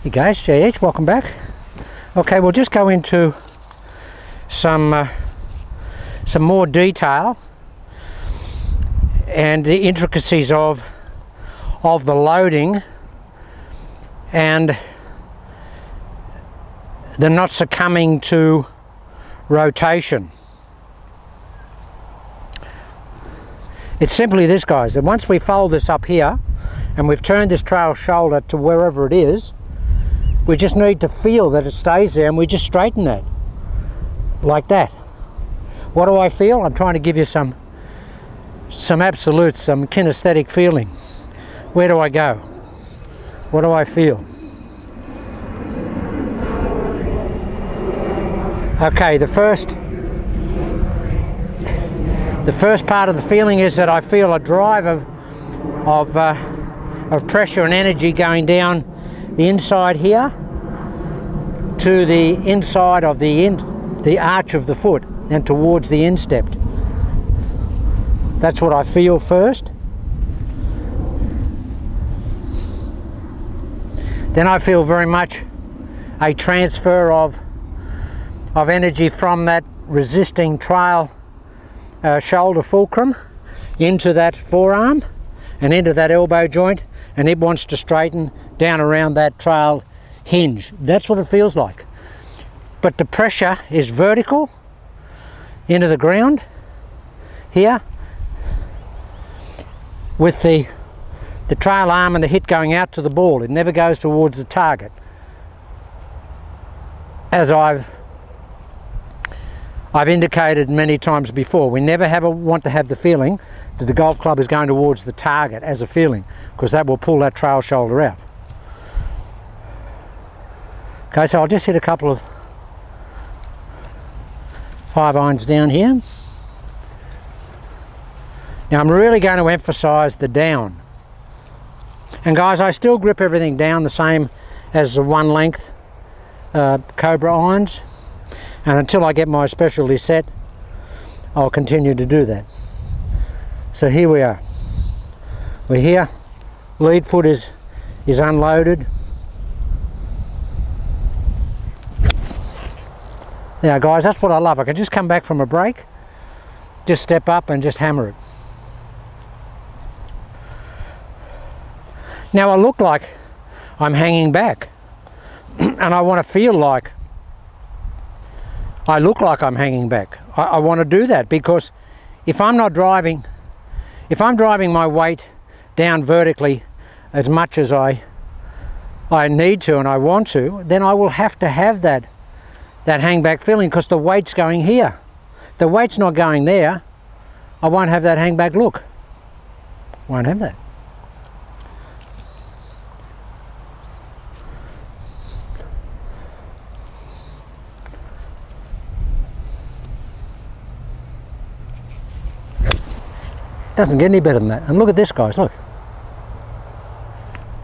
Hey guys, JH, welcome back. Okay, we'll just go into some more detail and the intricacies of the loading and the not succumbing to rotation. It's simply this, guys, that once we fold this up here and we've turned this trail shoulder to wherever it is, we just need to feel that it stays there, and we just straighten that like that. What do I feel? I'm trying to give you some absolutes, some kinesthetic feeling. Where do I go? What do I feel? Okay, the first part of the feeling is that I feel a drive of pressure and energy going down the inside here to the inside of the arch of the foot and towards the instep. That's what I feel first. Then I feel very much a transfer of energy from that resisting trail shoulder fulcrum into that forearm and into that elbow joint, and it wants to straighten down around that trail hinge. That's what it feels like. But the pressure is vertical into the ground here, with the trail arm and the hit going out to the ball. It never goes towards the target. As I've indicated many times before, we never want to have the feeling that the golf club is going towards the target as a feeling, because that will pull that trail shoulder out. Okay, so I'll just hit a couple of 5-irons down here. Now I'm really going to emphasize the down. And guys, I still grip everything down the same as the 1 length Cobra irons, and until I get my specialty set, I'll continue to do that. So here we are. We're here. Lead foot is unloaded. Now guys, that's what I love. I can just come back from a break, just step up and just hammer it. Now I look like I'm hanging back and I want to feel like I look like I'm hanging back. I want to do that, because if I'm driving my weight down vertically as much as I need to and I want to, then I will have to have that hang back feeling, because the weight's going here. If the weight's not going there, I won't have that hang back look. Won't have that. Doesn't get any better than that. And look at this, guys, look.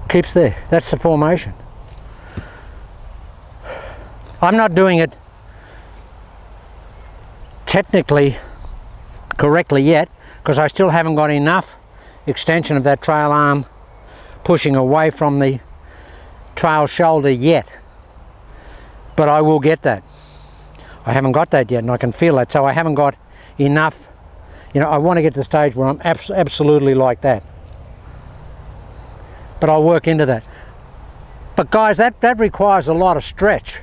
Keeps there. That's the formation. I'm not doing it technically correctly yet, because I still haven't got enough extension of that trail arm pushing away from the trail shoulder yet. But I will get that. I haven't got that yet, and I can feel that. So I haven't got enough. You know, I want to get to the stage where I'm absolutely like that. But I'll work into that. But guys, that requires a lot of stretch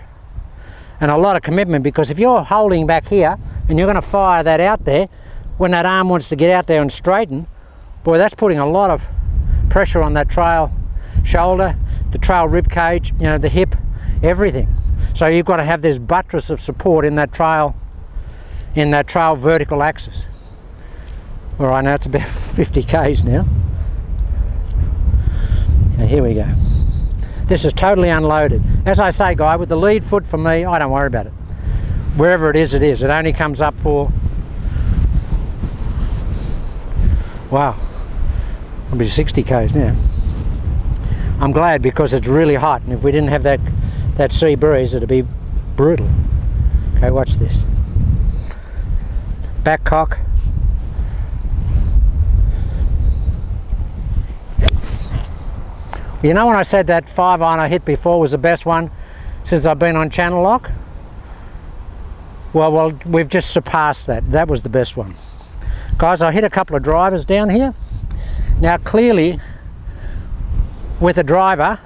and a lot of commitment, because if you're holding back here and you're going to fire that out there, when that arm wants to get out there and straighten, boy, that's putting a lot of pressure on that trail shoulder, the trail rib cage, you know, the hip, everything. So you've got to have this buttress of support in that trail vertical axis. All right, now it's about 50 k's now. Okay, here we go. This is totally unloaded. As I say, guy, with the lead foot, for me, I don't worry about it. Wherever it is, it is. It only comes up for, wow, it'll be 60 k's now. I'm glad, because it's really hot, and if we didn't have that sea breeze, it'd be brutal. Okay, watch this. Back cock. You know when I said that 5-iron I hit before was the best one since I've been on channel lock? Well, we've just surpassed that. That was the best one. Guys, I hit a couple of drivers down here. Now clearly, with a driver,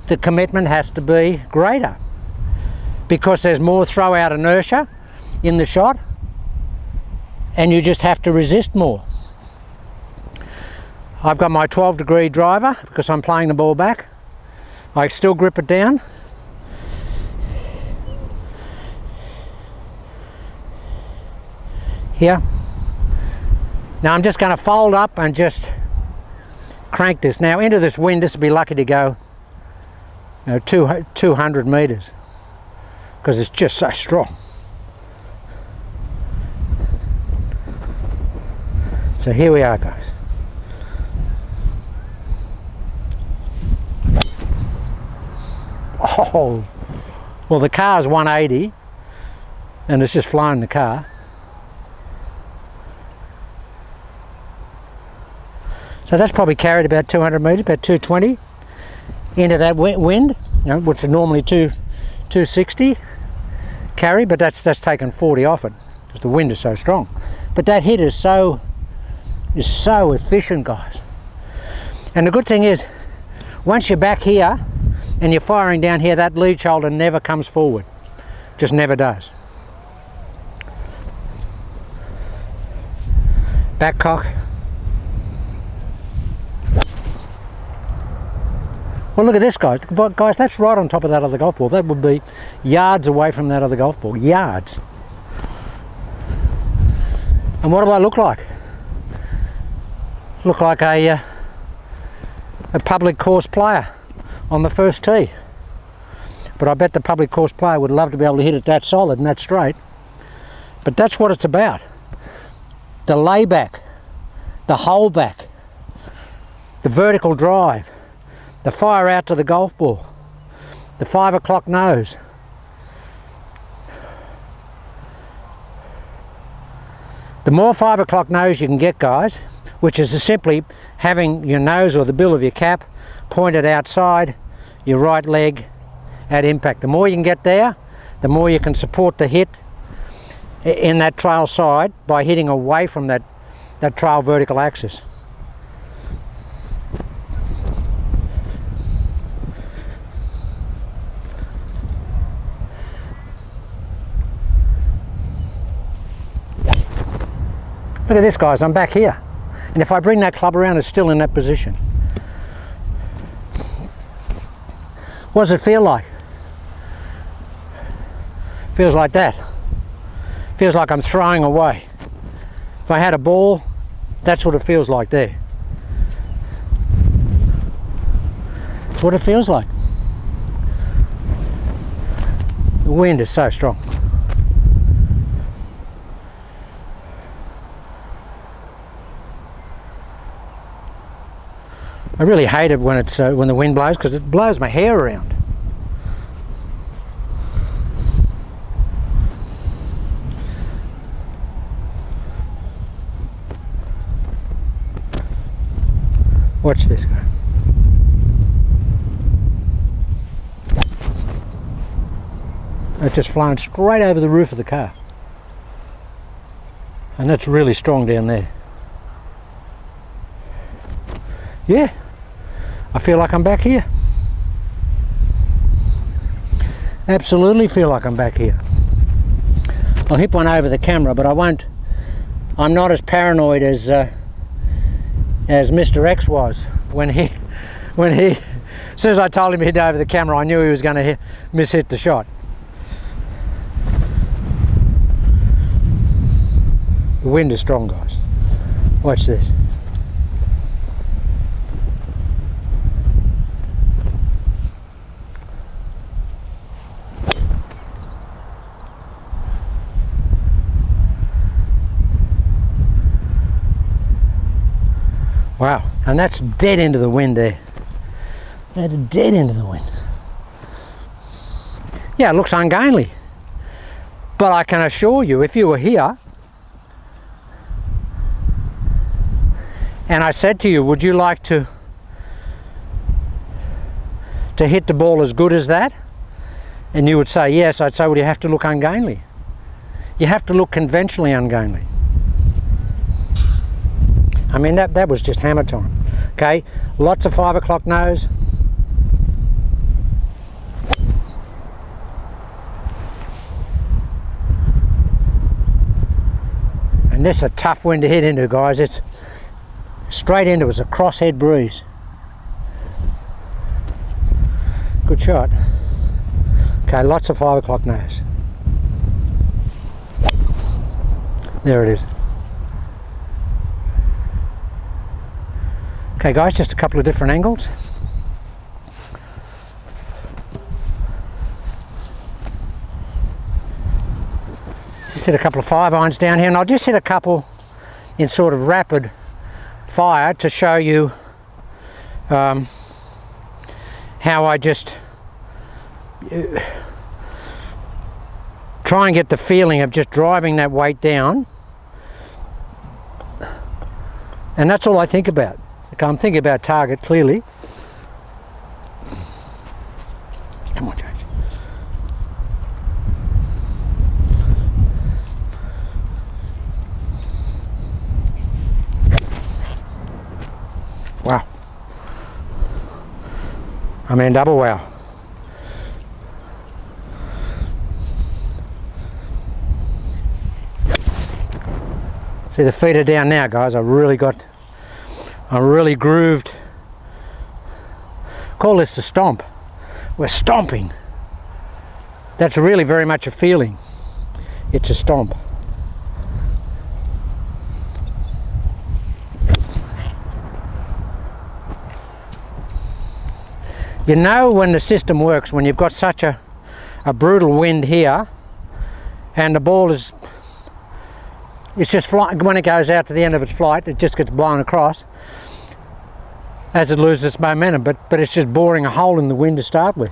the commitment has to be greater because there's more throw out inertia in the shot and you just have to resist more. I've got my 12-degree driver because I'm playing the ball back. I still grip it down. Here. Now I'm just going to fold up and just crank this. Now into this wind, this would be lucky to go 200 metres because it's just so strong. So here we are, guys. Oh, well the car's 180 and it's just flown the car. So that's probably carried about 200 metres, about 220 into that wind, which is normally 260 carry, but that's taken 40 off it because the wind is so strong. But that hit is so efficient, guys. And the good thing is, once you're back here and you're firing down here, that lead shoulder never comes forward, just never does. Back cock. Well, look at this, guys. Guys, that's right on top of that other golf ball. That would be yards away from that other golf ball. Yards. And what do I look like? Look like a public course player on the first tee. But I bet the public course player would love to be able to hit it that solid and that straight. But that's what it's about. The layback, the holeback, the vertical drive, the fire out to the golf ball, the 5 o'clock nose. The more 5 o'clock nose you can get, guys, which is simply having your nose or the bill of your cap pointed outside your right leg at impact. The more you can get there, the more you can support the hit in that trail side by hitting away from that trail vertical axis. Look at this, guys, I'm back here. And if I bring that club around, it's still in that position. What does it feel like? Feels like that. Feels like I'm throwing away. If I had a ball, that's what it feels like there. That's what it feels like. The wind is so strong. I really hate it when it's when the wind blows because it blows my hair around. Watch this guy. It's just flying straight over the roof of the car. And that's really strong down there. Yeah. I feel like I'm back here. Absolutely feel like I'm back here. I'll hit one over the camera, but I won't. I'm not as paranoid as Mr. X was when he as soon as I told him he'd over the camera, I knew he was going to miss-hit the shot. The wind is strong, guys. Watch this. Wow, and that's dead into the wind there. That's dead into the wind. Yeah, it looks ungainly. But I can assure you, if you were here, and I said to you, would you like to to hit the ball as good as that? And you would say yes. I'd say, well, you have to look ungainly. You have to look conventionally ungainly. I mean, that was just hammer time. Okay, lots of 5 o'clock nose. And this is a tough wind to hit into, guys. It's straight into, it's a crosshead breeze. Good shot. Okay, lots of 5 o'clock nose. There it is. Okay guys, just a couple of different angles. Just hit a couple of 5-irons down here, and I'll just hit a couple in sort of rapid fire to show you how I just try and get the feeling of just driving that weight down, and that's all I think about. Okay, I'm thinking about target clearly. Come on, James. Wow. I mean, double wow. See, the feet are down now, guys. I'm really grooved. Call this a stomp. We're stomping. That's really very much a feeling. It's a stomp. You know when the system works, when you've got such a brutal wind here and the ball is, it's just flying. When it goes out to the end of its flight, it just gets blown across as it loses its momentum, but it's just boring a hole in the wind to start with.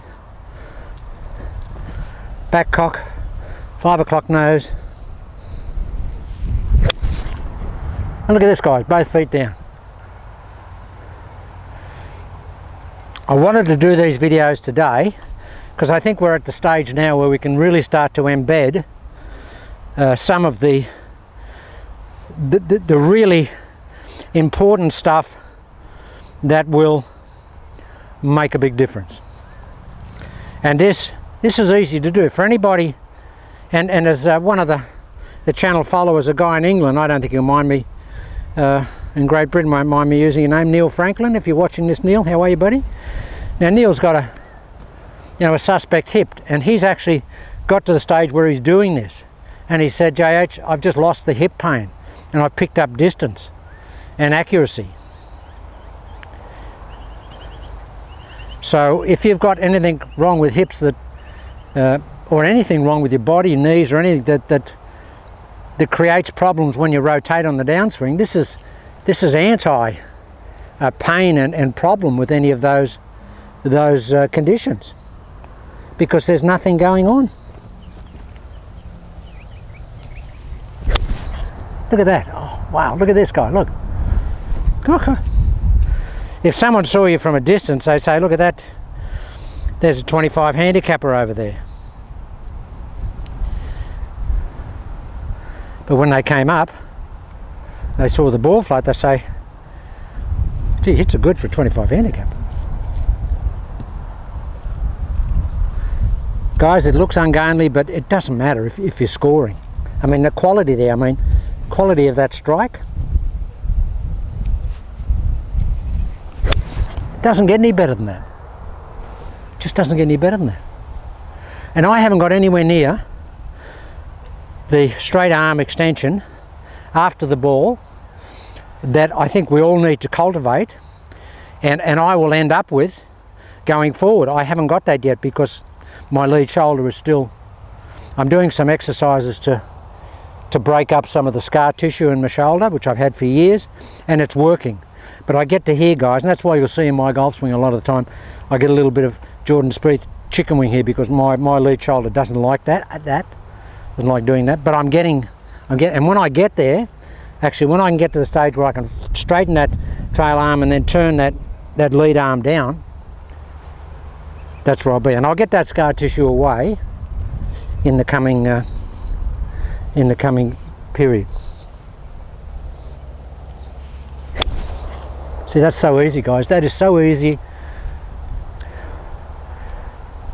Back cock, 5 o'clock nose. And look at this, guys, both feet down. I wanted to do these videos today because I think we're at the stage now where we can really start to embed some of the really important stuff that will make a big difference. And this is easy to do for anybody, and as one of the channel followers, a guy in England, I don't think he'll mind me, in Great Britain won't mind me using your name, Neil Franklin. If you're watching this, Neil, how are you, buddy? Now Neil's got a suspect hip, and he's actually got to the stage where he's doing this, and he said, JH, I've just lost the hip pain and I've picked up distance and accuracy. So if you've got anything wrong with hips that or anything wrong with your body, knees, or anything that creates problems when you rotate on the downswing, this is anti pain and problem with any of those conditions, because there's nothing going on. Look at that. Oh wow, look at this guy, look. If someone saw you from a distance, they'd say, look at that, there's a 25 handicapper over there. But when they came up, they saw the ball flight, they say, gee, hits are good for a 25 handicap. Guys, it looks ungainly, but it doesn't matter if you're scoring. I mean, the quality there, quality of that strike, doesn't get any better than that. Just doesn't get any better than that. And I haven't got anywhere near the straight arm extension after the ball that I think we all need to cultivate, and I will end up with going forward. I haven't got that yet because my lead shoulder is still, I'm doing some exercises to break up some of the scar tissue in my shoulder, which I've had for years, and it's working. But I get to here, guys, and that's why you'll see in my golf swing a lot of the time I get a little bit of Jordan Spieth chicken wing here, because my lead shoulder doesn't like that, doesn't like doing that. But I'm getting, and when I get there, actually when I can get to the stage where I can straighten that trail arm and then turn that lead arm down, that's where I'll be, and I'll get that scar tissue away in the coming period. See, that's so easy, guys. That is so easy.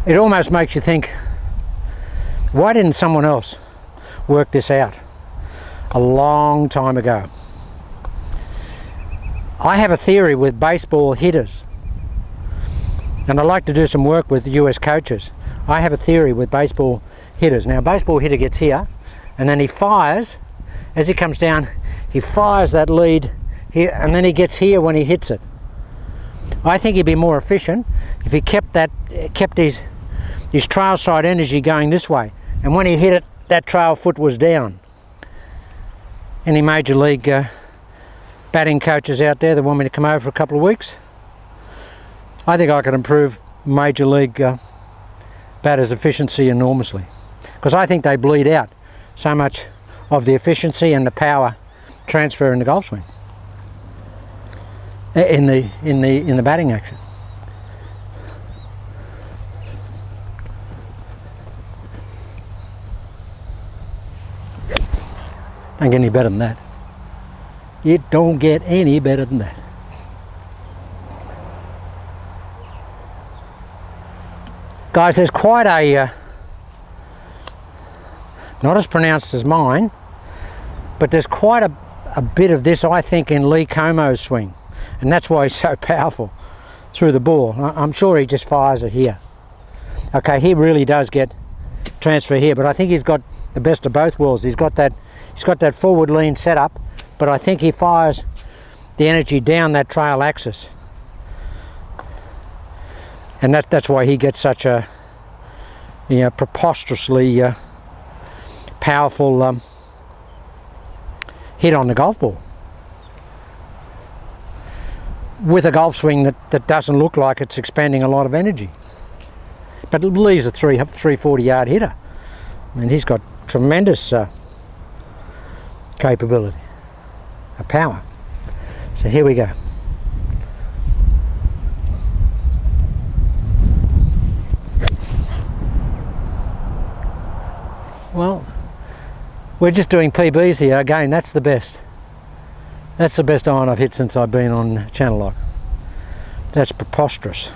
It almost makes you think, why didn't someone else work this out a long time ago? I have a theory with baseball hitters, and I like to do some work with US coaches. I have a theory with baseball hitters. Now, a baseball hitter gets here, and then he fires. As he comes down, he fires that lead here, and then he gets here when he hits it. I think he'd be more efficient if he kept his trail side energy going this way, and when he hit it, that trail foot was down. Any major league batting coaches out there that want me to come over for a couple of weeks? I think I could improve major league batters' efficiency enormously, because I think they bleed out so much of the efficiency and the power transfer in the golf swing, in the batting action. Don't get any better than that. It don't get any better than that. Guys, there's quite a, not as pronounced as mine, but there's quite a bit of this, I think, in Lee Como's swing. And that's why he's so powerful through the ball. I'm sure he just fires it here. Okay, he really does get transfer here, but I think he's got the best of both worlds. He's got that forward lean setup, but I think he fires the energy down that trail axis. And that's why he gets such a, preposterously powerful hit on the golf ball, with a golf swing that doesn't look like it's expending a lot of energy. But Lee's a 340-yard hitter. I mean, he's got tremendous capability, a power. So here we go. Well, we're just doing PBs here. Again, that's the best. That's the best iron I've hit since I've been on Channel Lock. That's preposterous.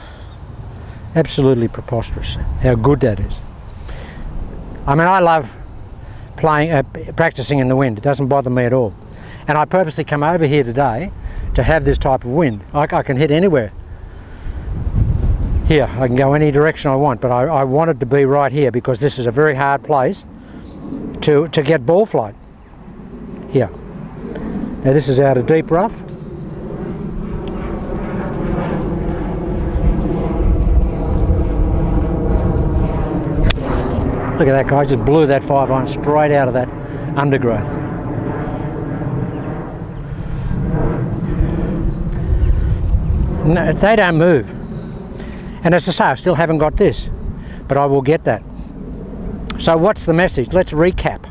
Absolutely preposterous how good that is. I mean, I love practicing in the wind. It doesn't bother me at all. And I purposely come over here today to have this type of wind. I can hit anywhere. Here, I can go any direction I want, but I want it to be right here because this is a very hard place to get ball flight. Here. Now this is out of deep rough. Look at that guy, just blew that 5-iron straight out of that undergrowth. No, they don't move. And as I say, I still haven't got this, but I will get that. So what's the message? Let's recap.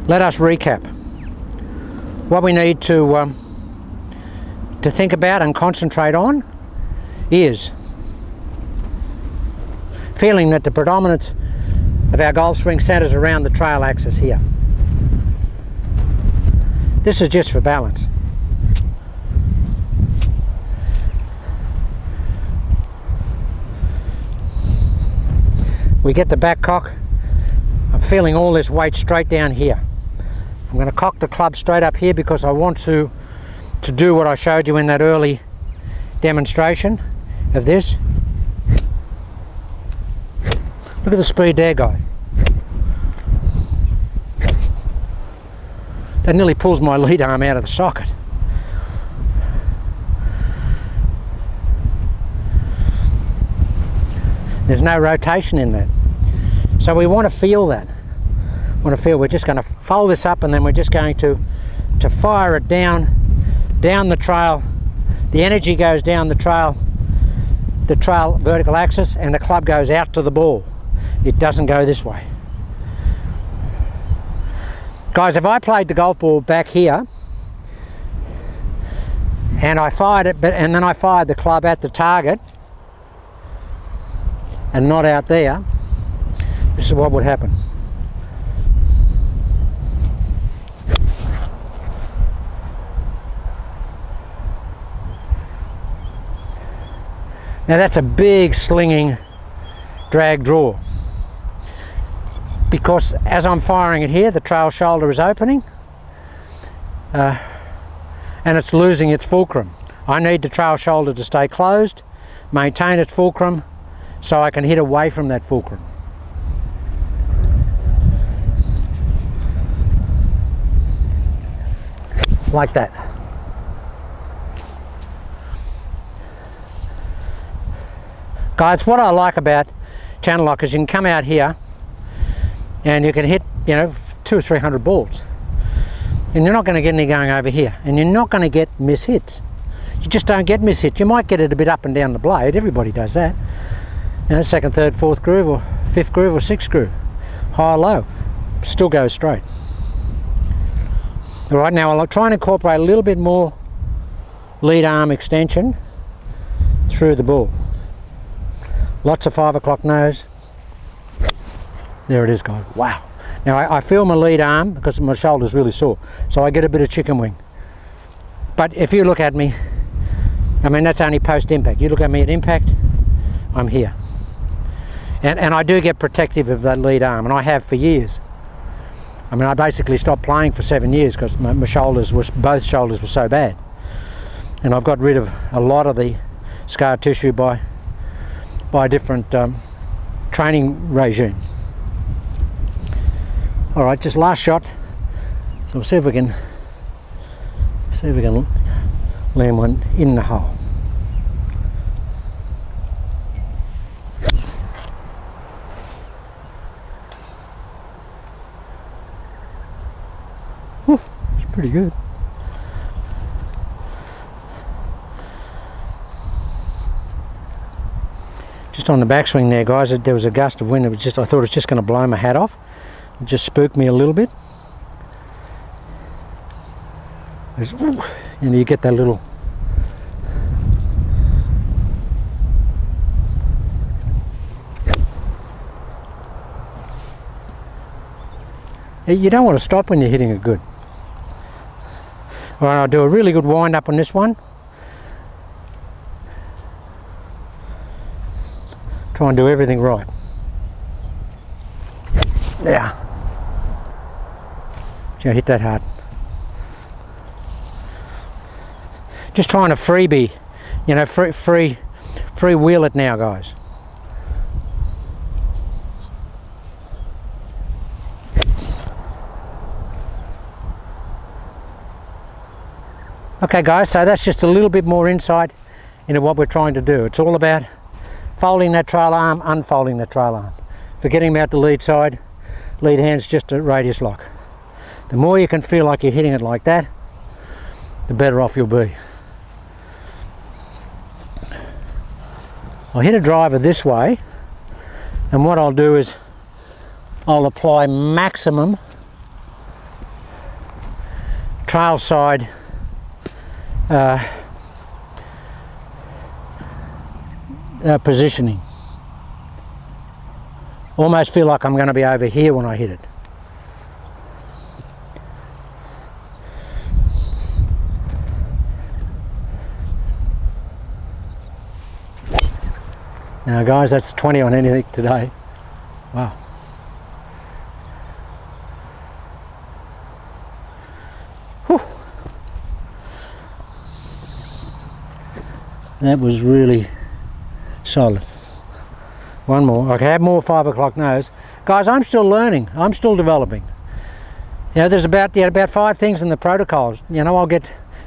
Let us recap. What we need to think about and concentrate on is feeling that the predominance of our golf swing centers around the trail axis here. This is just for balance. We get the back cock. I'm feeling all this weight straight down here. I'm going to cock the club straight up here because I want to do what I showed you in that early demonstration of this. Look at the speed there, guy. That nearly pulls my lead arm out of the socket. There's no rotation in that. So we want to feel that. We're just going to fold this up and then we're just going to fire it down the trail. The energy goes down the trail vertical axis, and the club goes out to the ball. It doesn't go this way. Guys, if I played the golf ball back here and I fired it, and then I fired the club at the target, and not out there, this is what would happen. Now that's a big slinging drag draw, because as I'm firing it here, the trail shoulder is opening and it's losing its fulcrum. I need the trail shoulder to stay closed, maintain its fulcrum, so I can hit away from that fulcrum. Like that. Guys, what I like about channel lock is you can come out here and you can hit, 200 or 300 balls, and you're not going to get any going over here, and you're not going to get mishits. You just don't get mishits. You might get it a bit up and down the blade. Everybody does that. Second, third, fourth groove, or fifth groove, or sixth groove, high or low, still goes straight. All right, now I'll try and incorporate a little bit more lead arm extension through the ball. Lots of 5 o'clock nose. There it is, guys. Wow. Now I feel my lead arm because my shoulder's really sore, so I get a bit of chicken wing. But if you look at me, that's only post impact. You look at me at impact, I'm here. And I do get protective of that lead arm, and I have for years. I basically stopped playing for 7 years because my shoulders both shoulders were so bad. And I've got rid of a lot of the scar tissue by a different training regime. All right, just last shot. So we'll see if we can land one in the hole. Whew, it's pretty good. Just on the backswing there, guys, there was a gust of wind. I thought it was just going to blow my hat off. It just spooked me a little bit. You get that little. You don't want to stop when you're hitting it good. All right, I'll do a really good wind up on this one. Try and do everything right. There. Hit that hard. Just trying to freebie, free wheel it now, guys. Okay, guys, so that's just a little bit more insight into what we're trying to do. It's all about folding that trail arm, unfolding that trail arm. Forgetting about the lead side, lead hand's just a radius lock. The more you can feel like you're hitting it like that, the better off you'll be. I'll hit a driver this way, and what I'll do is I'll apply maximum trail side positioning. Almost feel like I'm going to be over here when I hit it. Now guys, that's 20 on anything today. Wow. Whew. That was really solid. One more. I can have more 5 o'clock nose. Guys, I'm still learning. I'm still developing. There's about 5 things in the protocols.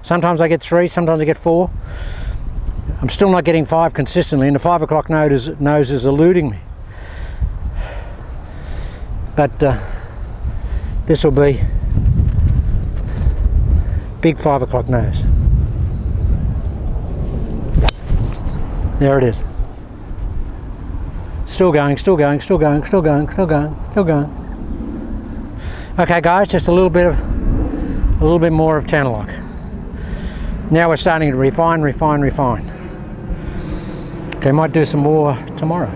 Sometimes I get 3, sometimes I get 4. I'm still not getting 5 consistently, and the 5 o'clock nose is eluding me. But this will be big 5 o'clock nose. There it is. Still going, still going, still going, still going, still going, still going. Okay, guys, just a little bit more of channel lock. Now we're starting to refine. Okay, might do some more tomorrow.